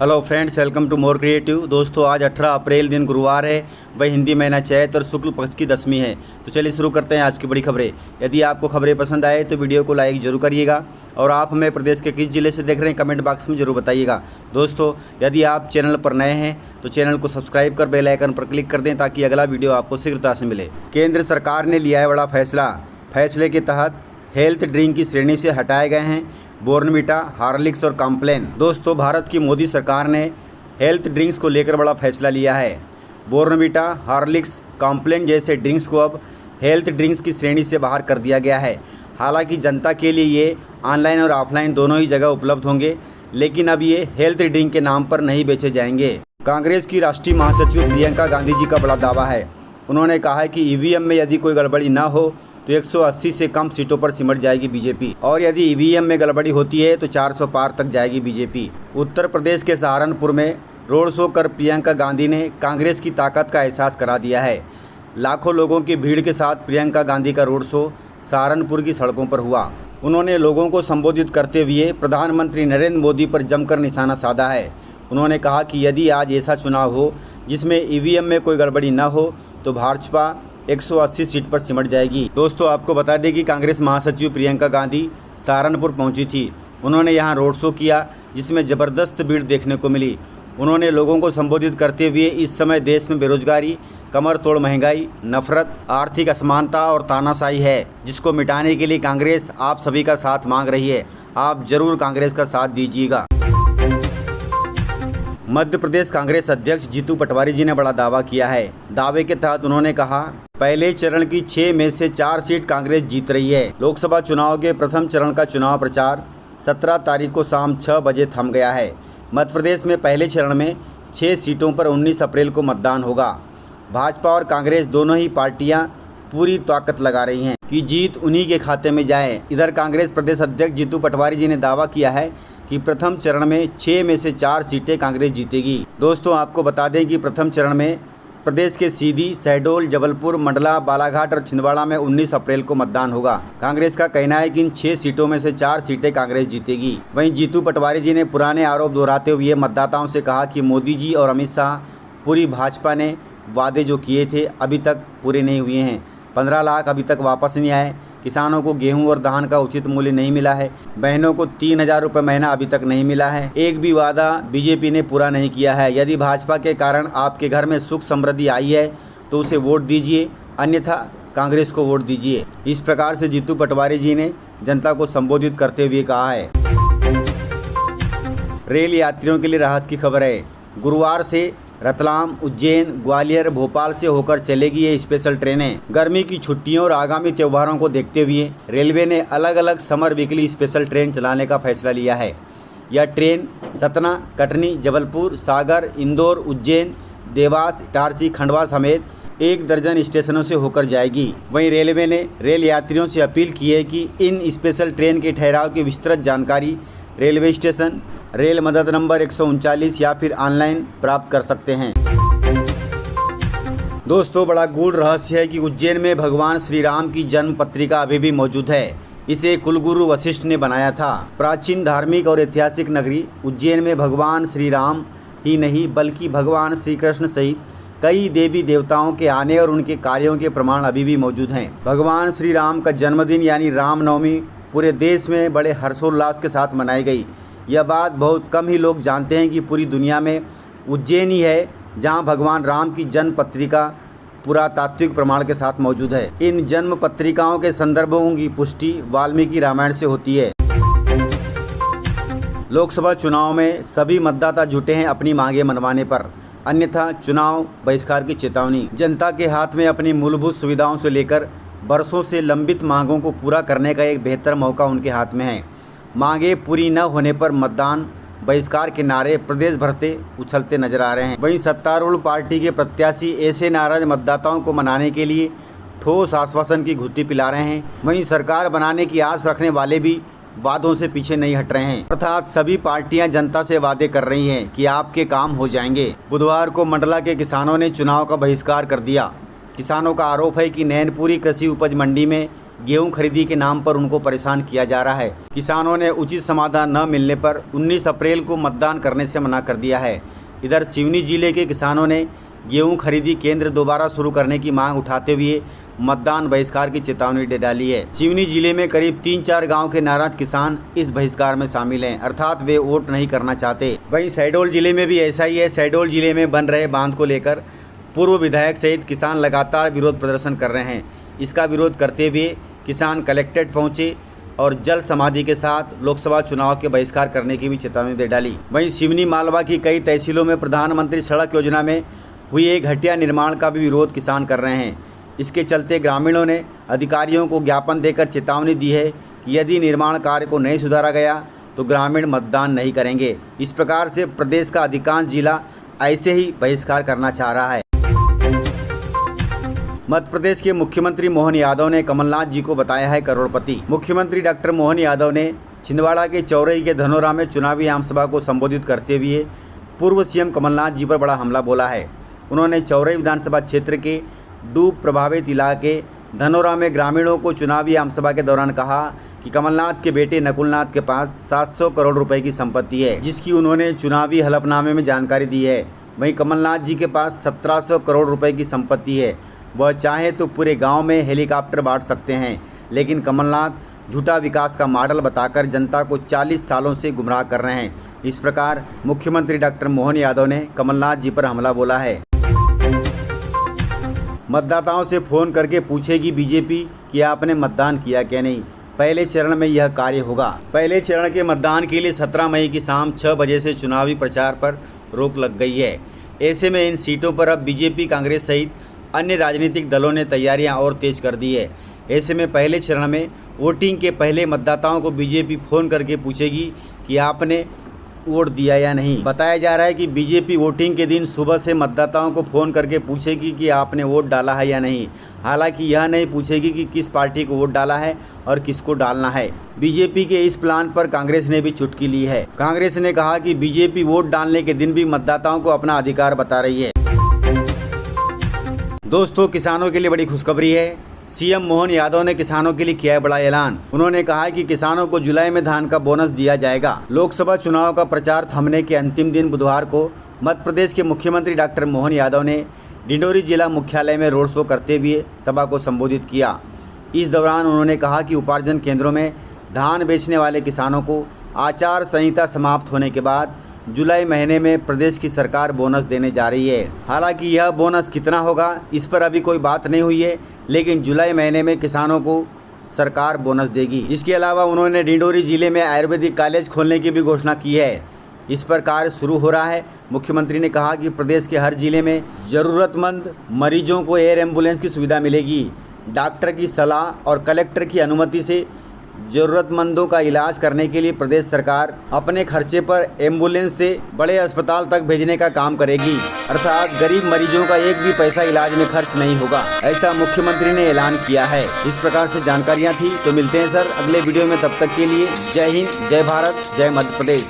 Hello friends, welcome to more creative. दोस्तों, आज 18 अप्रैल दिन गुरुवार है, वह हिंदी महीना चैत और शुक्ल पक्ष की दशमी है। तो चलिए शुरू करते हैं आज की बड़ी खबरें। यदि आपको खबरें पसंद आए तो वीडियो को लाइक जरूर करिएगा और आप हमें प्रदेश के किस जिले से देख रहे हैं कमेंट बॉक्स में जरूर बताइएगा। दोस्तों, यदि आप चैनल पर नए हैं तो चैनल को सब्सक्राइब कर बेल आइकन पर क्लिक कर दें ताकि अगला वीडियो आपको शीघ्रता से मिले। केंद्र सरकार ने लिया है बड़ा फैसला। फैसले के तहत हेल्थ ड्रिंक की श्रेणी से हटाए गए हैं बॉर्नविटा, हॉर्लिक्स और कॉम्प्लान। दोस्तों, भारत की मोदी सरकार ने हेल्थ ड्रिंक्स को लेकर बड़ा फैसला लिया है। बॉर्नविटा, हॉर्लिक्स, कॉम्प्लान जैसे ड्रिंक्स को अब हेल्थ ड्रिंक्स की श्रेणी से बाहर कर दिया गया है। हालांकि जनता के लिए ये ऑनलाइन और ऑफलाइन दोनों ही जगह उपलब्ध होंगे, लेकिन अब ये हेल्थ ड्रिंक के नाम पर नहीं बेचे जाएंगे। कांग्रेस की राष्ट्रीय महासचिव प्रियंका गांधी जी का बड़ा दावा है। उन्होंने कहा है कि ईवीएम में यदि कोई गड़बड़ी न हो तो 180 से कम सीटों पर सिमट जाएगी बीजेपी, और यदि ईवीएम में गड़बड़ी होती है तो 400 पार तक जाएगी बीजेपी। उत्तर प्रदेश के सहारनपुर में रोड शो कर प्रियंका गांधी ने कांग्रेस की ताकत का एहसास करा दिया है। लाखों लोगों की भीड़ के साथ प्रियंका गांधी का रोड शो सहारनपुर की सड़कों पर हुआ। उन्होंने लोगों को संबोधित करते हुए प्रधानमंत्री नरेंद्र मोदी पर जमकर निशाना साधा है। उन्होंने कहा कि यदि आज ऐसा चुनाव हो जिसमें ईवीएम में कोई गड़बड़ी न हो तो भाजपा 180 सीट पर सिमट जाएगी। दोस्तों, आपको बता दें कि कांग्रेस महासचिव प्रियंका गांधी सहारनपुर पहुंची थी। उन्होंने यहां रोड शो किया जिसमें ज़बरदस्त भीड़ देखने को मिली। उन्होंने लोगों को संबोधित करते हुए इस समय देश में बेरोजगारी, कमर तोड़ महंगाई, नफरत, आर्थिक असमानता और तानाशाही है, जिसको मिटाने के लिए कांग्रेस आप सभी का साथ मांग रही है। आप जरूर कांग्रेस का साथ दीजिएगा। मध्य प्रदेश कांग्रेस अध्यक्ष जीतू पटवारी जी ने बड़ा दावा किया है। दावे के तहत उन्होंने कहा, पहले चरण की 6 में से 4 सीट कांग्रेस जीत रही है। लोकसभा चुनाव के प्रथम चरण का चुनाव प्रचार 17 तारीख को शाम 6 बजे थम गया है। मध्य प्रदेश में पहले चरण में 6 सीटों पर 19 अप्रैल को मतदान होगा। भाजपा और कांग्रेस दोनों ही पार्टियां पूरी ताकत लगा रही हैं कि जीत उन्हीं के खाते में जाए। इधर कांग्रेस प्रदेश अध्यक्ष जीतू पटवारी जी ने दावा किया है कि प्रथम चरण में 6 में से 4 सीटें कांग्रेस जीतेगी। दोस्तों, आपको बता दें कि प्रथम चरण में प्रदेश के सीधी, शहडोल, जबलपुर, मंडला, बालाघाट और छिंदवाड़ा में 19 अप्रैल को मतदान होगा। कांग्रेस का कहना है कि इन 6 सीटों में से 4 सीटें कांग्रेस जीतेगी। वहीं जीतू पटवारी जी ने पुराने आरोप दोहराते हुए मतदाताओं से कहा कि मोदी जी और अमित शाह, पूरी भाजपा ने वादे जो किए थे अभी तक पूरे नहीं हुए हैं। 15 लाख अभी तक वापस नहीं आए। किसानों को गेहूं और धान का उचित मूल्य नहीं मिला है। बहनों को 3000 रुपये महीना अभी तक नहीं मिला है। एक भी वादा बीजेपी ने पूरा नहीं किया है। यदि भाजपा के कारण आपके घर में सुख समृद्धि आई है तो उसे वोट दीजिए, अन्यथा कांग्रेस को वोट दीजिए। इस प्रकार से जीतू पटवारी जी ने जनता को संबोधित करते हुए कहा है। रेल यात्रियों के लिए राहत की खबर है। गुरुवार से रतलाम, उज्जैन, ग्वालियर, भोपाल से होकर चलेगी ये स्पेशल ट्रेनें। गर्मी की छुट्टियों और आगामी त्योहारों को देखते हुए रेलवे ने अलग अलग समर वीकली स्पेशल ट्रेन चलाने का फैसला लिया है। यह ट्रेन सतना, कटनी, जबलपुर, सागर, इंदौर, उज्जैन, देवास, इटारसी, खंडवा समेत 1 दर्जन स्टेशनों से होकर जाएगी। वहीं रेलवे ने रेल यात्रियों से अपील की है कि इन स्पेशल ट्रेन के ठहराव की विस्तृत जानकारी रेलवे स्टेशन, रेल मदद नंबर 139 या फिर ऑनलाइन प्राप्त कर सकते हैं। दोस्तों, बड़ा गूढ़ रहस्य है कि उज्जैन में भगवान श्री राम की जन्म पत्रिका अभी भी मौजूद है। इसे कुलगुरु वशिष्ठ ने बनाया था। प्राचीन धार्मिक और ऐतिहासिक नगरी उज्जैन में भगवान श्री राम ही नहीं बल्कि भगवान श्री कृष्ण सहित कई देवी देवताओं के आने और उनके कार्यों के प्रमाण अभी भी मौजूद हैं। भगवान श्री राम का जन्मदिन यानी रामनवमी पूरे देश में बड़े हर्षोल्लास के साथ मनाई गई। यह बात बहुत कम ही लोग जानते हैं कि पूरी दुनिया में उज्जैन ही है जहां भगवान राम की जन्म पत्रिका पुरातात्विक प्रमाण के साथ मौजूद है। इन जन्म पत्रिकाओं के संदर्भों की पुष्टि वाल्मीकि रामायण से होती है। लोकसभा चुनाव में सभी मतदाता जुटे हैं अपनी मांगें मनवाने पर, अन्यथा चुनाव बहिष्कार की चेतावनी। जनता के हाथ में अपनी मूलभूत सुविधाओं से लेकर बरसों से लंबित मांगों को पूरा करने का एक बेहतर मौका उनके हाथ में है। मांगे पूरी न होने पर मतदान बहिष्कार के नारे प्रदेश भर से उछलते नजर आ रहे हैं। वहीं सत्तारूढ़ पार्टी के प्रत्याशी ऐसे नाराज मतदाताओं को मनाने के लिए ठोस आश्वासन की घुट्टी पिला रहे हैं। वहीं सरकार बनाने की आस रखने वाले भी वादों से पीछे नहीं हट रहे हैं। अर्थात सभी पार्टियां जनता से वादे कर रही हैं कि आपके काम हो जाएंगे। बुधवार को मंडला के किसानों ने चुनाव का बहिष्कार कर दिया। किसानों का आरोप है कि नैनपुरी कृषि उपज मंडी में गेहूं खरीदी के नाम पर उनको परेशान किया जा रहा है। किसानों ने उचित समाधान न मिलने पर 19 अप्रैल को मतदान करने से मना कर दिया है। इधर सिवनी जिले के किसानों ने गेहूं खरीदी केंद्र दोबारा शुरू करने की मांग उठाते हुए मतदान बहिष्कार की चेतावनी दे डाली है। सिवनी जिले में करीब 3-4 गांव के नाराज किसान इस बहिष्कार में शामिल हैं, अर्थात वे वोट नहीं करना चाहते। वहीं शहडोल जिले में भी ऐसा ही है। शहडोल जिले में बन रहे बांध को लेकर पूर्व विधायक सहित किसान लगातार विरोध प्रदर्शन कर रहे हैं। इसका विरोध करते हुए किसान कलेक्ट्रेट पहुंचे और जल समाधि के साथ लोकसभा चुनाव के बहिष्कार करने की भी चेतावनी दे डाली। वहीं सिवनी मालवा की कई तहसीलों में प्रधानमंत्री सड़क योजना में हुई एक घटिया निर्माण का भी विरोध किसान कर रहे हैं। इसके चलते ग्रामीणों ने अधिकारियों को ज्ञापन देकर चेतावनी दी है कि यदि निर्माण कार्य को नहीं सुधारा गया तो ग्रामीण मतदान नहीं करेंगे। इस प्रकार से प्रदेश का अधिकांश जिला ऐसे ही बहिष्कार करना चाह रहा है। मध्य प्रदेश के मुख्यमंत्री मोहन यादव ने कमलनाथ जी को बताया है करोड़पति। मुख्यमंत्री डॉक्टर मोहन यादव ने छिंदवाड़ा के चौरई के धनोरा में चुनावी आमसभा को संबोधित करते हुए पूर्व सीएम कमलनाथ जी पर बड़ा हमला बोला है। उन्होंने चौरई विधानसभा क्षेत्र के डूब प्रभावित इलाके धनोरा में ग्रामीणों को चुनावी आमसभा के दौरान कहा कि कमलनाथ के बेटे नकुलनाथ के पास 700 करोड़ रुपए की संपत्ति है, जिसकी उन्होंने चुनावी हलफनामे में जानकारी दी है। वहीं कमलनाथ जी के पास 1700 करोड़ रुपए की संपत्ति है। वह चाहे तो पूरे गांव में हेलीकॉप्टर बांट सकते हैं, लेकिन कमलनाथ झूठा विकास का मॉडल बताकर जनता को 40 सालों से गुमराह कर रहे हैं। इस प्रकार मुख्यमंत्री डॉक्टर मोहन यादव ने कमलनाथ जी पर हमला बोला है। मतदाताओं से फ़ोन करके पूछेगी बीजेपी कि आपने मतदान किया क्या नहीं। पहले चरण में यह कार्य होगा। पहले चरण के मतदान के लिए 17 मई की शाम 6 बजे से चुनावी प्रचार पर रोक लग गई है। ऐसे में इन सीटों पर अब बीजेपी, कांग्रेस सहित अन्य राजनीतिक दलों ने तैयारियां और तेज कर दी है। ऐसे में पहले चरण में वोटिंग के पहले मतदाताओं को बीजेपी फ़ोन करके पूछेगी कि आपने वोट दिया या नहीं। बताया जा रहा है कि बीजेपी वोटिंग के दिन सुबह से मतदाताओं को फ़ोन करके पूछेगी कि आपने वोट डाला है या नहीं। हालांकि यह नहीं पूछेगी कि किस पार्टी को वोट डाला है और किसको डालना है। बीजेपी के इस प्लान पर कांग्रेस ने भी चुटकी ली है। कांग्रेस ने कहा कि बीजेपी वोट डालने के दिन भी मतदाताओं को अपना अधिकार बता रही है। दोस्तों, किसानों के लिए बड़ी खुशखबरी है। सीएम मोहन यादव ने किसानों के लिए किया है बड़ा ऐलान। उन्होंने कहा है कि किसानों को जुलाई में धान का बोनस दिया जाएगा। लोकसभा चुनाव का प्रचार थमने के अंतिम दिन बुधवार को मध्य प्रदेश के मुख्यमंत्री डॉक्टर मोहन यादव ने डिंडोरी जिला मुख्यालय में रोड शो करते हुए सभा को संबोधित किया। इस दौरान उन्होंने कहा कि उपार्जन केंद्रों में धान बेचने वाले किसानों को आचार संहिता समाप्त होने के बाद जुलाई महीने में प्रदेश की सरकार बोनस देने जा रही है। हालांकि यह बोनस कितना होगा इस पर अभी कोई बात नहीं हुई है, लेकिन जुलाई महीने में किसानों को सरकार बोनस देगी। इसके अलावा उन्होंने डिंडोरी जिले में आयुर्वेदिक कॉलेज खोलने की भी घोषणा की है। इस पर कार्य शुरू हो रहा है। मुख्यमंत्री ने कहा कि प्रदेश के हर जिले में ज़रूरतमंद मरीजों को एयर एम्बुलेंस की सुविधा मिलेगी। डॉक्टर की सलाह और कलेक्टर की अनुमति से ज़रूरतमंदों का इलाज करने के लिए प्रदेश सरकार अपने खर्चे पर एम्बुलेंस से बड़े अस्पताल तक भेजने का काम करेगी, अर्थात गरीब मरीजों का एक भी पैसा इलाज में खर्च नहीं होगा, ऐसा मुख्यमंत्री ने ऐलान किया है। इस प्रकार से जानकारियां थी। तो मिलते हैं सर अगले वीडियो में, तब तक के लिए जय हिंद, जय भारत, जय मध्य प्रदेश।